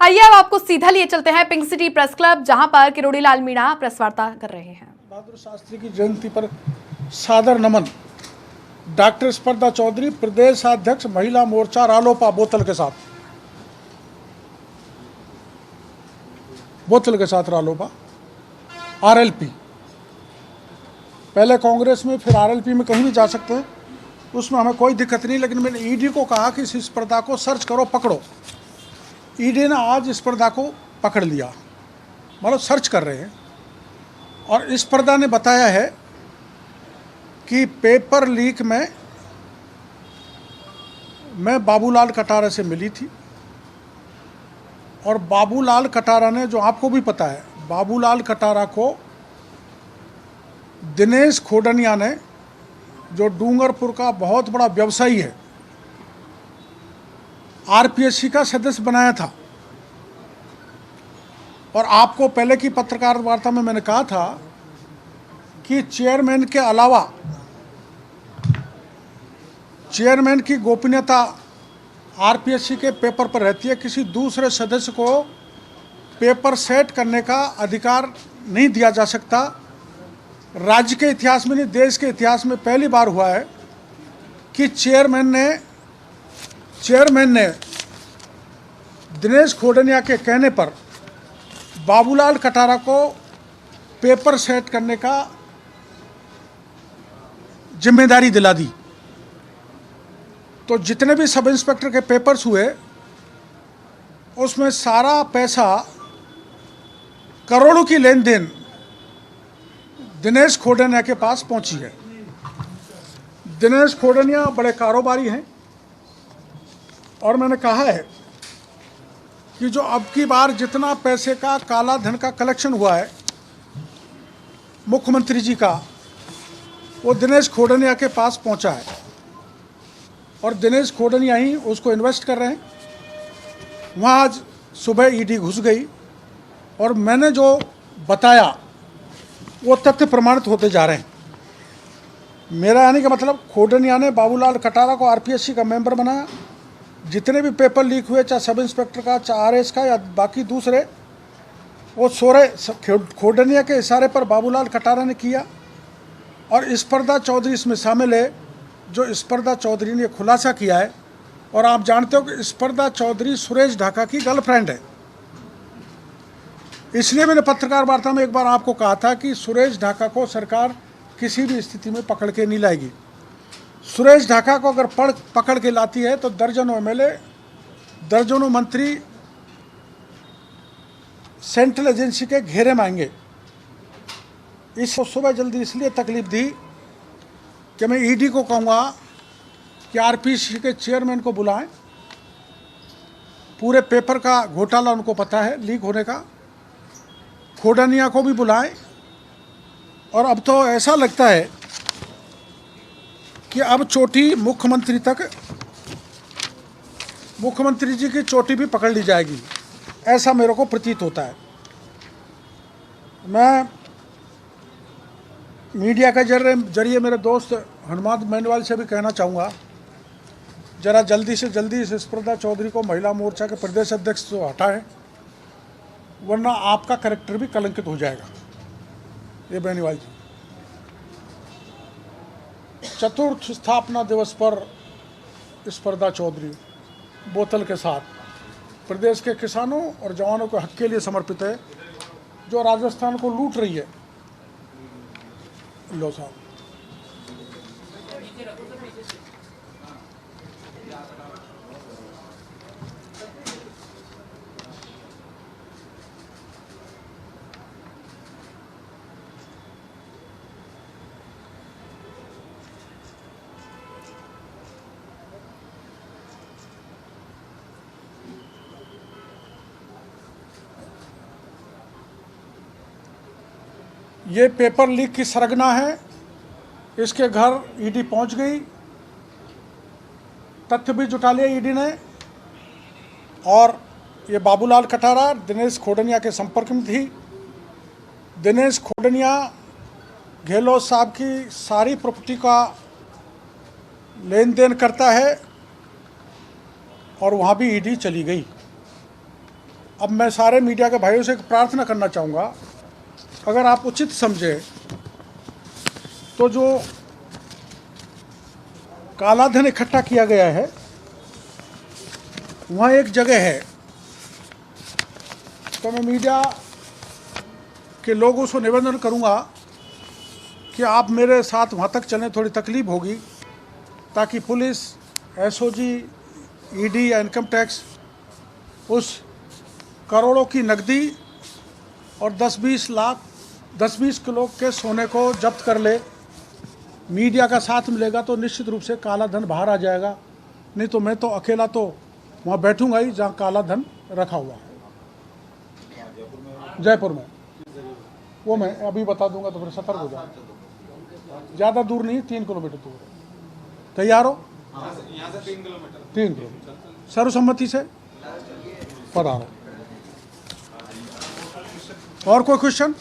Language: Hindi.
आइए अब आपको सीधा लिए चलते हैं पिंक सिटी प्रेस क्लब, जहां पर किरोड़ी लाल मीणा प्रेस वार्ता कर रहे हैं। बहादुर शास्त्री की जयंती पर सादर नमन। डॉक्टर स्पर्धा चौधरी, प्रदेश अध्यक्ष महिला मोर्चा रालोपा, बोतल के साथ रालोपा, आरएलपी। पहले कांग्रेस में फिर आरएलपी में कहीं भी जा सकते हैं, उसमें हमें कोई दिक्कत नहीं। लेकिन मैंने ईडी को कहा कि इस स्पर्धा को सर्च करो, पकड़ो। ईडी ने आज स्पर्धा को पकड़ लिया, मतलब सर्च कर रहे हैं। और स्पर्धा ने बताया है कि पेपर लीक में मैं बाबूलाल कटारा से मिली थी, और बाबूलाल कटारा ने, जो आपको भी पता है, बाबूलाल कटारा को दिनेश खोडनिया ने, जो डूंगरपुर का बहुत बड़ा व्यवसायी है, आरपीएससी का सदस्य बनाया था। और आपको पहले की पत्रकार वार्ता में मैंने कहा था कि चेयरमैन के अलावा चेयरमैन की गोपनीयता आरपीएससी के पेपर पर रहती है। किसी दूसरे सदस्य को पेपर सेट करने का अधिकार नहीं दिया जा सकता। राज्य के इतिहास में नहीं, देश के इतिहास में पहली बार हुआ है कि चेयरमैन ने दिनेश खोडनिया के कहने पर बाबूलाल कटारा को पेपर सेट करने का जिम्मेदारी दिला दी। तो जितने भी सब इंस्पेक्टर के पेपर्स हुए, उसमें सारा पैसा, करोड़ों की लेन देन दिनेश खोडनिया के पास पहुंची है। दिनेश खोडनिया बड़े कारोबारी हैं, और मैंने कहा है कि जो अब की बार जितना पैसे का, काला धन का कलेक्शन हुआ है मुख्यमंत्री जी का, वो दिनेश खोडनिया के पास पहुंचा है, और दिनेश खोडनिया ही उसको इन्वेस्ट कर रहे हैं। वहाँ आज सुबह ईडी घुस गई, और मैंने जो बताया वो तथ्य प्रमाणित होते जा रहे हैं। मेरा यानी कि मतलब खोडनिया ने बाबूलाल कटारा को आरपीएससी का मेंबर बनाया। जितने भी पेपर लीक हुए, चाहे सब इंस्पेक्टर का, चाहे आरएस का, या बाकी दूसरे, वो सोरे खोडनिया के इशारे पर बाबूलाल कटारा ने किया। और स्पर्धा चौधरी इसमें शामिल है। जो स्पर्धा चौधरी ने खुलासा किया है, और आप जानते हो कि स्पर्धा चौधरी सुरेश ढाका की गर्लफ्रेंड है। इसलिए मैंने पत्रकार वार्ता में एक बार आपको कहा था कि सुरेश ढाका को सरकार किसी भी स्थिति में पकड़ के नहीं लाएगी। सुरेश ढाका को अगर पकड़ के लाती है तो दर्जनों एमएलए, दर्जनों मंत्री सेंट्रल एजेंसी के घेरे में आएंगे। इसको सुबह जल्दी इसलिए तकलीफ दी कि मैं ईडी को कहूँगा कि आरपीएससी के चेयरमैन को बुलाएं। पूरे पेपर का घोटाला उनको पता है, लीक होने का। खोडनिया को भी बुलाएं। और अब तो ऐसा लगता है कि अब चोटी मुख्यमंत्री जी की चोटी भी पकड़ ली जाएगी, ऐसा मेरे को प्रतीत होता है। मैं मीडिया के जरिए मेरे दोस्त हनुमान मेनवाल से भी कहना चाहूँगा, जरा जल्दी से जल्दी इस स्पर्धा चौधरी को महिला मोर्चा के प्रदेश अध्यक्ष से हटाएं, वरना आपका कैरेक्टर भी कलंकित हो जाएगा। ये बेनीवाल जी, चतुर्थ स्थापना दिवस पर स्पर्धा चौधरी बोतल के साथ प्रदेश के किसानों और जवानों के हक के लिए समर्पित है, जो राजस्थान को लूट रही है। लो साहब, ये पेपर लीक की सरगना है। इसके घर ईडी पहुंच गई, तथ्य भी जुटा लिया ईडी ने। और ये बाबूलाल कटारा दिनेश खोडनिया के संपर्क में थी। दिनेश खोडनिया गहलोत साहब की सारी प्रॉपर्टी का लेन देन करता है, और वहाँ भी ईडी चली गई। अब मैं सारे मीडिया के भाइयों से एक प्रार्थना करना चाहूँगा, अगर आप उचित समझे तो जो काला धन इकट्ठा किया गया है वहाँ एक जगह है, तो मैं मीडिया के लोगों से निवेदन करूँगा कि आप मेरे साथ वहाँ तक चलें। थोड़ी तकलीफ होगी ताकि पुलिस, एसओजी, ईडी या इनकम टैक्स उस करोड़ों की नकदी और 10-20 किलो के सोने को जब्त कर ले। मीडिया का साथ मिलेगा तो निश्चित रूप से काला धन बाहर आ जाएगा, नहीं तो मैं तो अकेला तो वहाँ बैठूंगा ही जहाँ काला धन रखा हुआ है। जयपुर में वो मैं अभी बता दूंगा तो फिर सतर्क हो जाए। ज़्यादा दूर नहीं, 3 किलोमीटर दूर है। तैयार हो? यहाँ से 3 किलोमीटर सर्वसम्मति से पधारो। और कोई क्वेश्चन?